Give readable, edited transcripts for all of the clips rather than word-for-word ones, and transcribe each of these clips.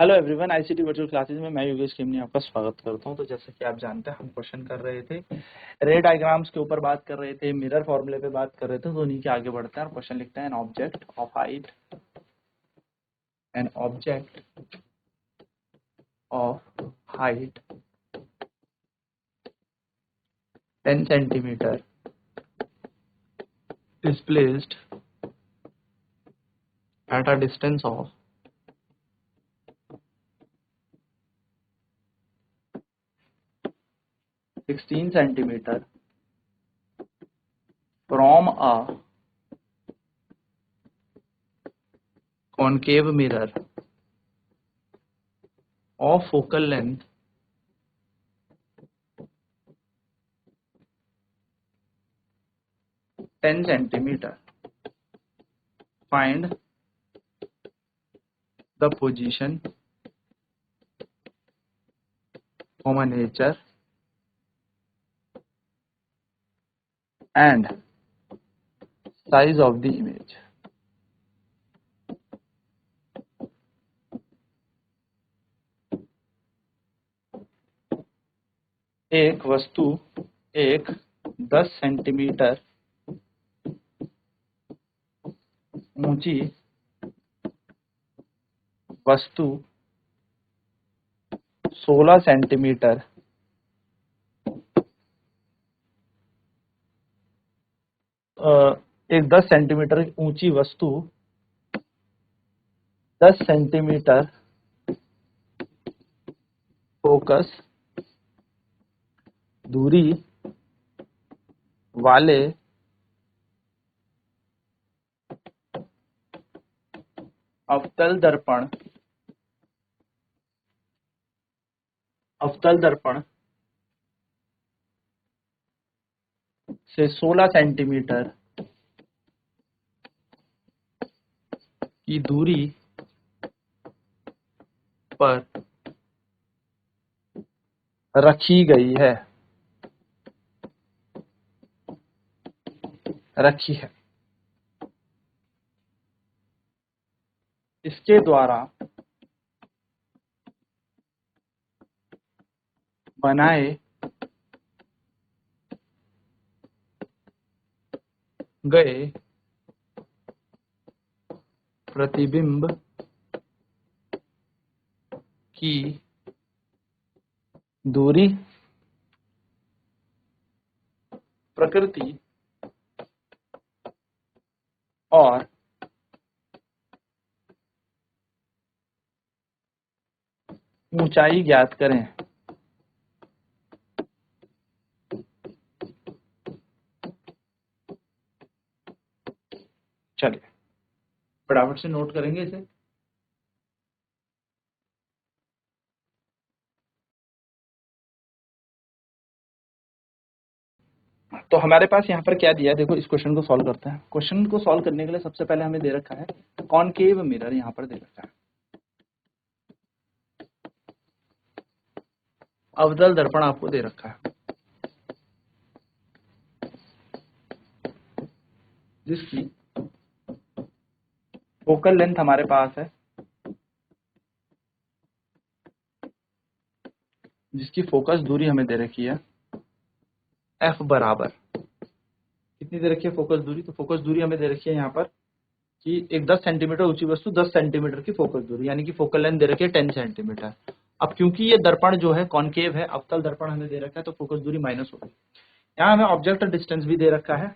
Hello everyone, ICT virtual classes में मैं योगेश खेमनी आपका स्वागत करता हूं। तो जैसे कि आप जानते हैं, हम क्वेश्चन कर रहे थे, रे डायग्राम्स के ऊपर बात कर रहे थे, मिरर फॉर्मूले पे बात कर रहे थे। तो उन्हीं के आगे बढ़ते हैं और क्वेश्चन लिखते हैं। An object of height 10 centimetre is placed at a distance of 16 centimeter from a concave mirror of focal length 10 centimeter. Find the position, nature and size of the image. एक वस्तु, एक 10 सेंटीमीटर ऊंची वस्तु 16 centimetre एक 10 centimetre ऊंची वस्तु 10 centimetre focus दूरी वाले अवतल दर्पण से 16 सेंटीमीटर की दूरी पर रखी है। इसके द्वारा बनाए गए प्रतिबिंब की दूरी प्रकृति और ऊंचाई ज्ञात करें। चलिए फटाफट से नोट करेंगे इसे। तो हमारे पास यहाँ पर क्या दिया है, देखो इस क्वेश्चन को सॉल्व करते हैं। क्वेश्चन को सॉल्व करने के लिए सबसे पहले हमें दे रखा है कॉनकेव मिरर, यहाँ पर दे रखा है अवतल दर्पण आपको दे रखा है, जिसकी फोकल लेंथ हमारे पास है, जिसकी फोकस दूरी हमें दे रखी है f बराबर कितनी दे रखी है फोकस दूरी। तो फोकस दूरी हमें दे रखी है यहाँ पर कि एक 10 सेंटीमीटर ऊंची वस्तु 10 सेंटीमीटर की फोकस दूरी, यानी कि फोकल लेंथ दे रखी है 10 सेंटीमीटर। अब क्योंकि ये दर्पण जो है कॉनकेव है, अवतल दर्पण हमें दे रखा है, तो फोकस दूरी माइनस होगी। यहाँ हमें ऑब्जेक्ट डिस्टेंस भी दे रखा है,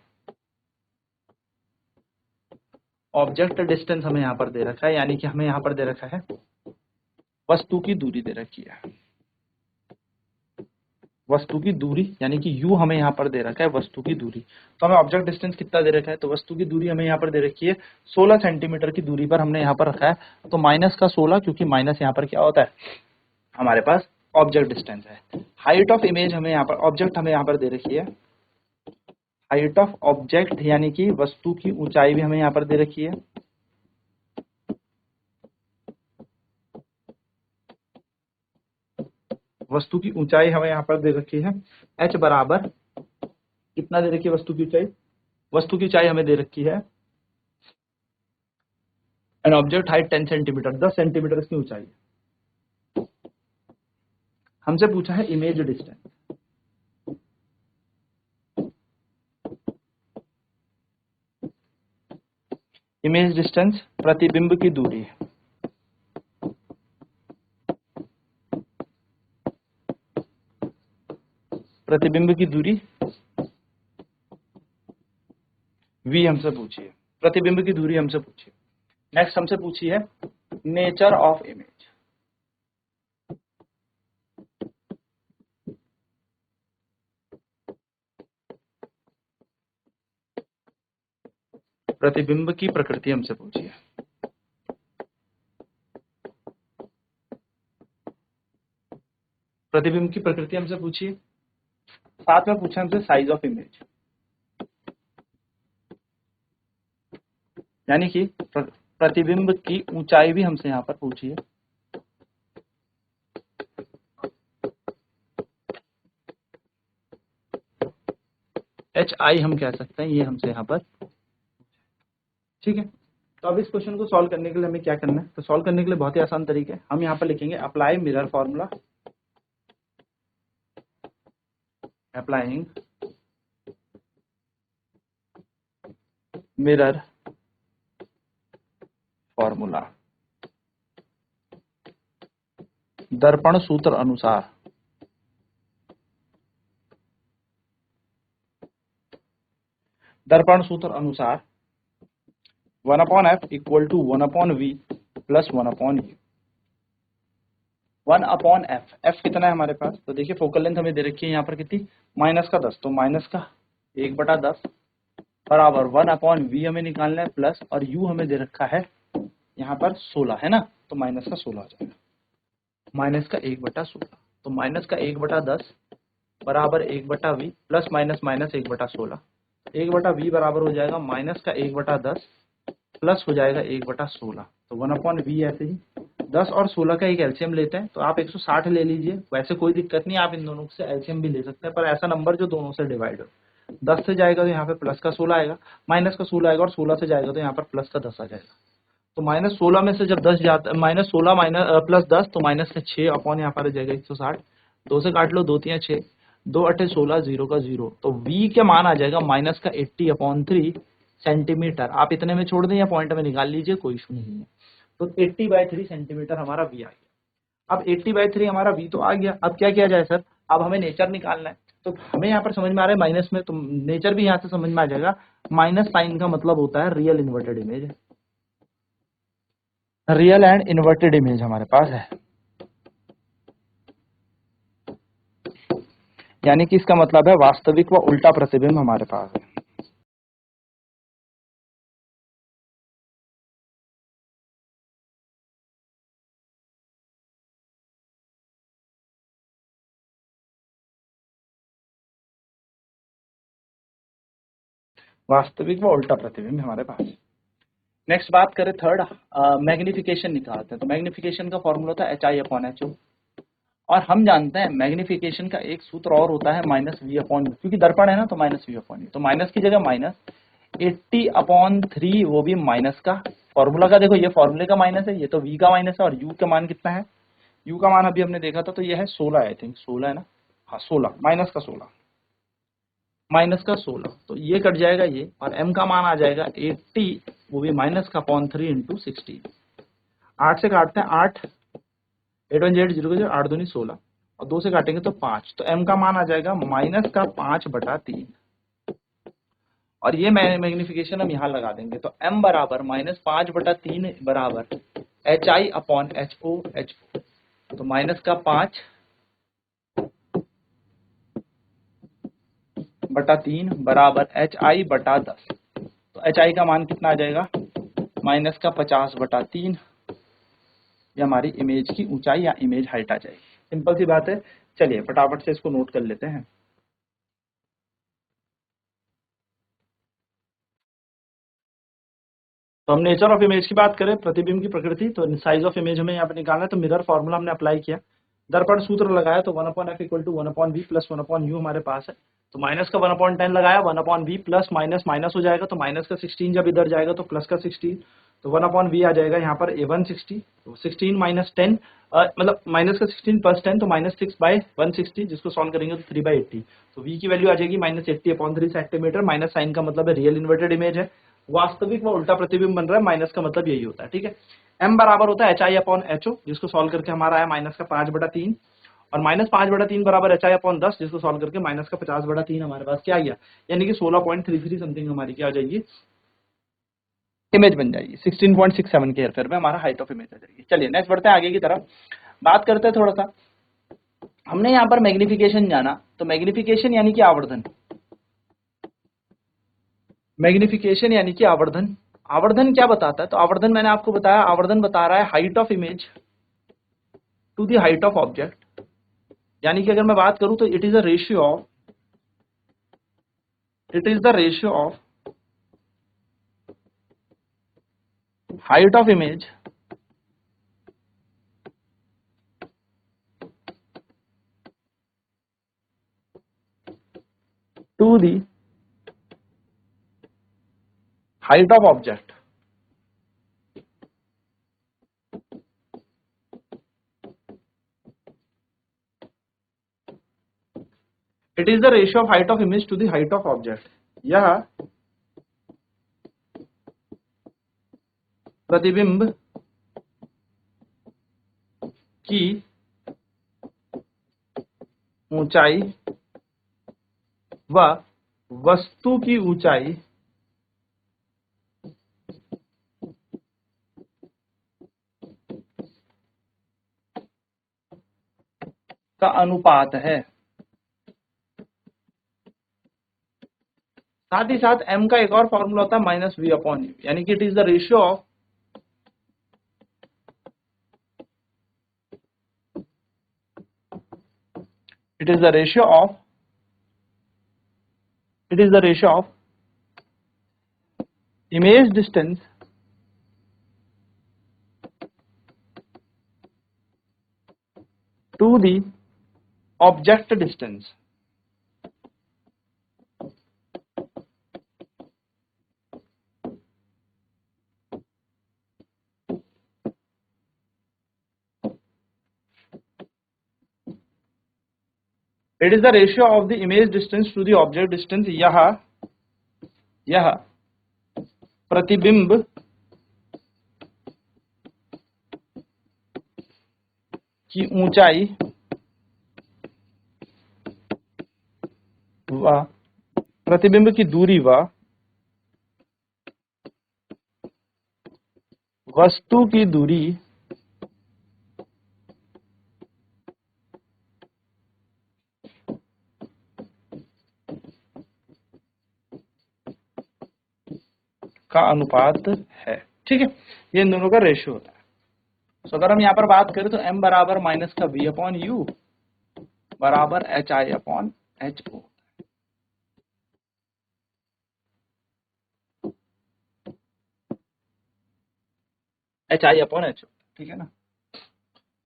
ऑब्जेक्ट डिस्टेंस हमें यहाँ पर दे रखा है, यानी कि हमें यहाँ पर दे रखा है वस्तु की दूरी दे रखी है, वस्तु की दूरी यानी कि u हमें यहाँ पर दे रखा है वस्तु की दूरी। तो हमें ऑब्जेक्ट डिस्टेंस कितना दे रखा है, तो वस्तु की दूरी हमें यहाँ पर दे रखी है 16 सेंटीमीटर की दूरी पर हमने यहाँ पर रखा है। तो माइनस का 16, क्योंकि माइनस यहाँ पर क्या होता है, हमारे पास ऑब्जेक्ट डिस्टेंस है। हाइट ऑफ इमेज हमें यहाँ पर, ऑब्जेक्ट हमें यहाँ पर दे रखी है, हाइट ऑफ ऑब्जेक्ट यानी कि वस्तु की ऊंचाई भी हमें यहाँ पर दे रखी है। वस्तु की ऊंचाई हमें यहाँ पर दे रखी है h बराबर कितना दे रखी है वस्तु की ऊंचाई, वस्तु की ऊंचाई हमें दे रखी है an object height 10 centimetre, 10 centimetre इसकी ऊंचाई है। हमसे पूछा है इमेज डिस्टेंस। इमेज डिस्टेंस प्रतिबिंब की दूरी है। प्रतिबिंब की दूरी v हमसे पूछी है, प्रतिबिंब की दूरी हमसे पूछी है। नेक्स्ट हमसे पूछी है नेचर ऑफ इमेज। प्रतिबिंब की प्रकृति हमसे पूछी है। प्रतिबिंब की प्रकृति हमसे पूछी है। साथ में पूछा हमसे साइज ऑफ इमेज, यानी कि प्रतिबिंब की ऊंचाई भी हमसे यहाँ पर पूछी है। HI हम कह सकते हैं, ये हमसे यहाँ पर, ठीक है। तो अब इस क्वेश्चन को सॉल्व करने के लिए हमें क्या करना है, तो सॉल्व करने के लिए बहुत ही आसान तरीका है। हम यहाँ पर लिखेंगे apply mirror formula, applying mirror formula, दर्पण सूत्र अनुसार दर्पण सूत्र अनुसार 1/f equal to 1/v plus 1/u। 1/f, f कितना है हमारे पास, तो देखिए फोकल लेंथ हमें दे रखी है यहाँ पर कितनी, -10, तो -1/10 बराबर 1/v हमें निकालना है प्लस, और u हमें दे रखा है यहाँ पर 16 है ना, तो -16 हो जाएगा, -1/16, तो -1/10 बराबर 1/v प्लस माइनस 1/16, 1/v बराबर हो जाएगा -1/10 प्लस हो जाएगा 1/16, तो 1/v ऐसे ही 10 और 16 का एक एलसीएम लेते हैं, तो आप 160 ले लीजिए, वैसे कोई दिक्कत नहीं, आप इन दोनों से एलसीएम भी ले सकते हैं, पर ऐसा नंबर जो दोनों से डिवाइड हो। 10 से जाएगा तो यहाँ पे प्लस का 16 आएगा, माइनस का 16 आएगा, और 16 से जाएगा तो यहाँ पर प्लस का 10 आ जाएगा। तो -16 में से जब 10 जाता है, -16 प्लस 10, तो माइनस का 6 अपॉन यहाँ पर आ जाएगा 160, 2 से काट लो, 2 3 6, 2 8 16, 0 का 0, तो v के मान आ जाएगा -80/3 सेंटीमीटर। आप इतने में छोड़ दें या पॉइंट में निकाल लीजिए, कोई इशू नहीं है। तो 80/3 सेंटीमीटर हमारा v आ गया। अब 80/3 हमारा v तो आ गया, अब क्या किया जाए सर, अब हमें नेचर निकालना है, तो हमें यहाँ पर समझ में आ रहा है माइनस में, तो नेचर भी यहाँ से समझ में आ जाएगा। माइनस साइन का मतलब होता है real inverted image, real and inverted image हमारे पास है, यानी कि इसका मतलब है वास्तविक व उल्टा प्रतिबिंब हमारे पास है। वास्तविक व उल्टा प्रतिबिंब हमारे पास। नेक्स्ट बात करें थर्ड, मैग्निफिकेशन निकालते हैं, तो मैग्निफिकेशन का फॉर्मूला होता है HI/HO, और हम जानते हैं मैग्निफिकेशन का एक सूत्र और होता है -v/u, क्योंकि दर्पण है ना, तो -v/u, तो माइनस की जगह -80/3, वो भी माइनस का, फॉर्मूला का देखो, ये फॉर्मूले का माइनस है, ये तो v का माइनस है, और u का मान कितना है, u का मान अभी हमने देखा था, तो ये है 16, आई थिंक 16 है ना, हाँ 16, -16, तो ये कट जाएगा ये, और m का मान आ जाएगा 80, वो भी -3 इंटू 16, 8 से काटते हैं 8, 8 1 8 0 8 2 16, और 2 से काटेंगे तो 5, तो m का मान आ जाएगा -5/3, और ये मैग्निफिकेशन हम यहाँ लगा देंगे, तो m बराबर -5/3 बराबर HI/HO, तो -5/3 बराबर HI/10, तो HI का मान कितना आ जाएगा, -50/3, ये हमारी इमेज की ऊंचाई या इमेज हाइट आ जाएगी। सिंपल सी बात है, चलिए फटाफट से इसको नोट कर लेते हैं। तो हम नेचर ऑफ इमेज की बात करें, प्रतिबिंब की प्रकृति, तो साइज ऑफ इमेज हमें यहाँ पे निकालना है, तो मिरर फॉर्मूला हमने अप्लाई किया, दर्पण सूत्र लगाया, तो 1/f equal to 1/v plus 1/u हमारे पास है, तो माइनस का 1/10 लगाया, 1/v प्लस माइनस माइनस हो जाएगा, तो माइनस का 16 जब इधर जाएगा तो प्लस का 16, तो 1/v आ जाएगा यहाँ पर A160, 16 माइनस 10 मतलब माइनस का 16 प्लस 10 तो -6/160, जिसको सॉल्व करेंगे तो 3/80। तो v की वैल्यू आ जाएगी -80/3 सेंटीमीटर। माइनस साइन का मतलब है रियल इन्वर्टेड इमेज है, वास्तविक व उल्टा प्रतिबिंब बन रहा है, माइनस का मतलब यही होता है। ठीक है, m बराबर होता है HI/HO, जिसको सॉल्व करके हमारा आया माइनस का 5/3, और -5/3 बराबर HI/10, जिसको सॉल्व करके माइनस का 50/3 हमारे पास क्या आ गया, यानी कि 16.33 समथिंग हमारी क्या आ जाएगी, इमेज बन जाएगी। 16.67 के हेरफेर में हमारा हाइट ऑफ इमेज आ जाएगी। चलिए नेक्स्ट बढ़ते हैं आगे की तरफ, बात करते हैं थोड़ा सा। हमने यहाँ पर मैग्निफिकेशन जाना, तो मैग्निफिकेशन यानी कि आवर्धन, मैग्निफिकेशन यानी कि आवर्धन। आवर्धन क्या बताता है, तो आवर्धन मैंने आपको बताया, आवर्धन बता रहा है height of image to the height of object. यानी कि अगर मैं बात करूं तो it is the ratio of height of image to the height of object. It is the ratio of height of image to the height of object. यह प्रतिबिंब की ऊंचाई व वस्तु की ऊंचाई का अनुपात है। साथ ही साथ m का एक और फॉर्मूला होता है -v/u, यानी कि it is the ratio of image distance to the object distance। It is the ratio of the image distance to the object distance। यह प्रतिबिंब की ऊंचाई व प्रतिबिंब की दूरी व वस्तु की दूरी का अनुपात है। ठीक है, ये इन दोनों का रेशियो होता है। तो अगर हम यहाँ पर बात करें तो m बराबर माइनस का v/u बराबर HI/HO। HI/HO, ठीक है ना।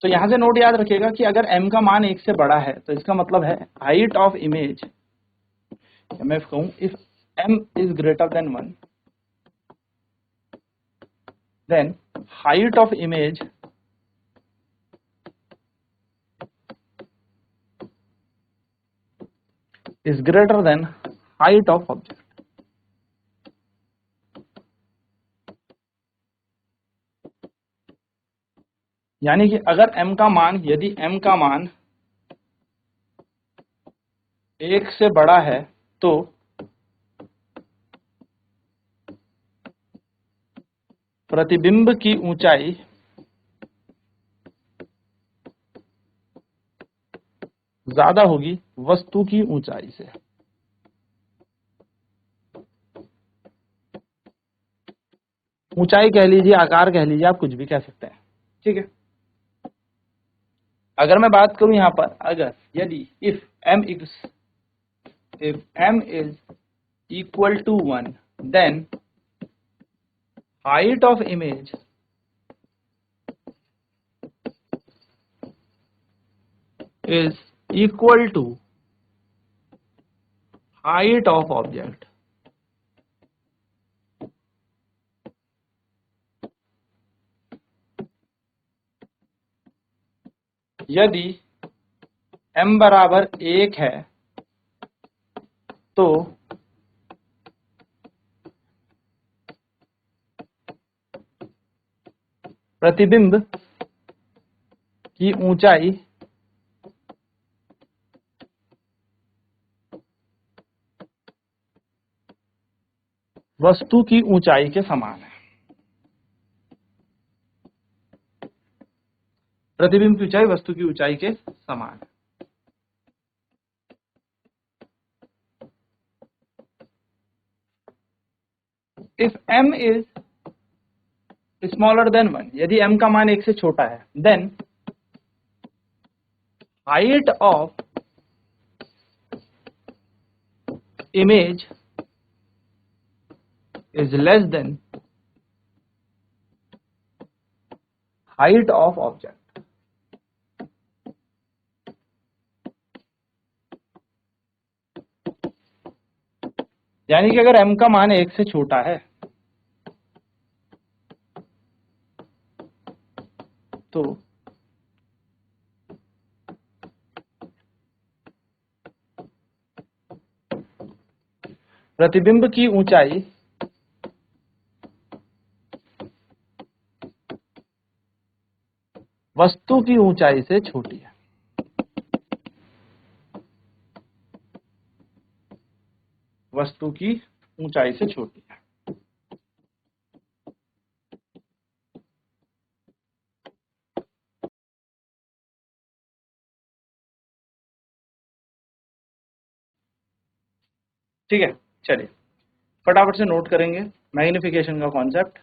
तो यहां से नोट याद रखिएगा कि अगर m का मान 1 से बड़ा है तो इसका मतलब है हाइट ऑफ इमेज, मैं कहूं if m is greater than 1 then height of image is greater than height of object। यानी कि अगर m का मान, यदि m का मान 1 से बड़ा है तो प्रतिबिंब की ऊंचाई ज्यादा होगी वस्तु की ऊंचाई से। ऊंचाई कह लीजिए, आकार कह लीजिए, आप कुछ भी कह सकते हैं। ठीक है, अगर मैं बात करूं यहां पर, अगर यदि if m is equal to 1 then height of image is equal to height of object। यदि m बराबर 1 है तो प्रतिबिंब की ऊंचाई वस्तु की ऊंचाई के समान है। प्रतिबिंब की ऊंचाई वस्तु की ऊंचाई के समान है। If m is smaller than 1, यदि m का मान 1 से छोटा है, then height of image is less than height of object. यानी कि अगर m का मान 1 से छोटा है तो प्रतिबिंब की ऊंचाई वस्तु की ऊंचाई से छोटी है। वस्तु की ऊंचाई से छोटी है। ठीक है, चलिए फटाफट से नोट करेंगे मैग्निफिकेशन का कॉन्सेप्ट।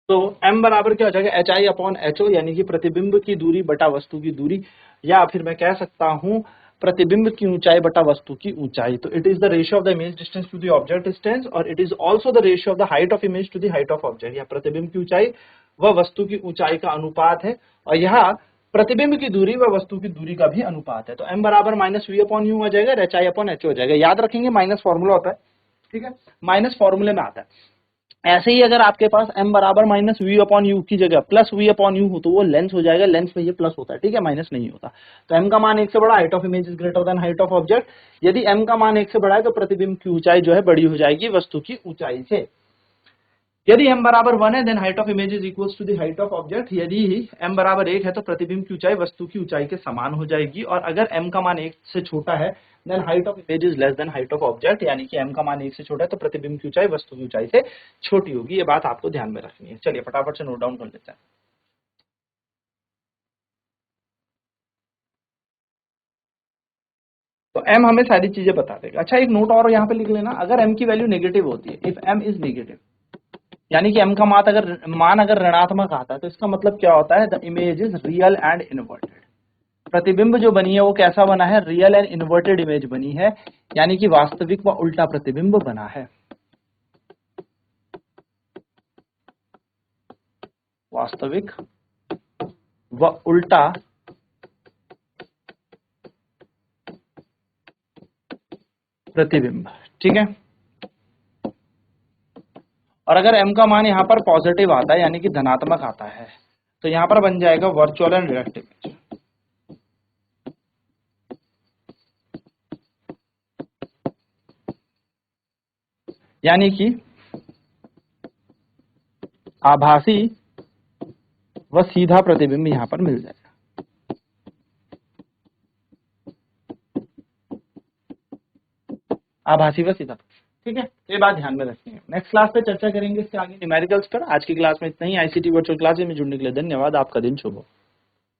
तो m बराबर क्या हो जाएगा, H I upon H O, यानी कि प्रतिबिंब की दूरी बटा वस्तु की दूरी, या फिर मैं कह सकता हूं प्रतिबिंब की ऊंचाई बटा वस्तु की ऊंचाई। तो it is the ratio of the image distance to the object distance, और it is also the ratio of the height of image to the height of object. या प्रतिबिंब की ऊंचाई व वस्तु की ऊंचाई का अनुपात है, और यहाँ प्रतिबिंब की दूरी व वस्तु की दूरी का भी अनुपात है। तो m बराबर माइनस वी अपॉन यू हो जाएगा, एच आई अपॉन एच हो जाएगा। याद रखेंगे माइनस फॉर्मूला होता है, ठीक है, माइनस फॉर्मूले में आता है। ऐसे ही अगर आपके पास m बराबर माइनस वी अपॉन यू की जगह प्लस वी अपॉन यू हो तो वो लेंस हो जाएगा, लेंस में ये प्लस होता है, ठीक है, माइनस नहीं होता। तो m का मान 1 से बड़ा, height of image is greater than height of object. यदि m का मान 1 से बड़ा है तो प्रतिबिंब की ऊंचाई जो है बड़ी हो जाएगी वस्तु की ऊंचाई से। यदि m बराबर 1 है then height of image is equals to the height of object. यदि m बराबर 1 है तो प्रतिबिंब की ऊंचाई वस्तु की ऊंचाई के समान हो जाएगी, और अगर m का मान 1 से छोटा है then height of image is less than height of object, यानी कि m का मान 1 से छोटा है तो प्रतिबिंब की ऊंचाई वस्तु की ऊंचाई से छोटी होगी। ये बात आपको ध्यान में रखनी है। चलिए फटाफट से नोट डाउन कर लेते हैं। तो m हमें सारी चीजें बता देगा। अच्छा, एक नोट और यहाँ पे लिख लेना, अगर m की वैल्यू नेगेटिव होती है, इफ m इज नेगेटिव, यानी कि m का मान अगर ऋणात्मक आता है तो इसका मतलब क्या होता है, the image is real and inverted. प्रतिबिंब जो बनी है वो कैसा बना है, रियल एंड इन्वर्टेड इमेज बनी है, यानी कि वास्तविक व उल्टा प्रतिबिंब बना है। वास्तविक व उल्टा प्रतिबिंब, ठीक है। और अगर m का मान यहाँ पर पॉजिटिव आता है यानी कि धनात्मक आता है तो यहाँ पर बन जाएगा वर्चुअल एंड डायरेक्ट इमेज। यानी कि आभासी व सीधा प्रतिबिंब यहाँ पर मिल जाएगा। आभासी व सीधा, ठीक है, तो ये बात ध्यान में रखनी है। नेक्स्ट क्लास पे चर्चा करेंगे इसके आगे न्यूमेरिकल्स पर। आज की क्लास में इतना ही। आईसीटी वर्चुअल क्लास में जुड़ने के लिए धन्यवाद। आपका दिन शुभ हो।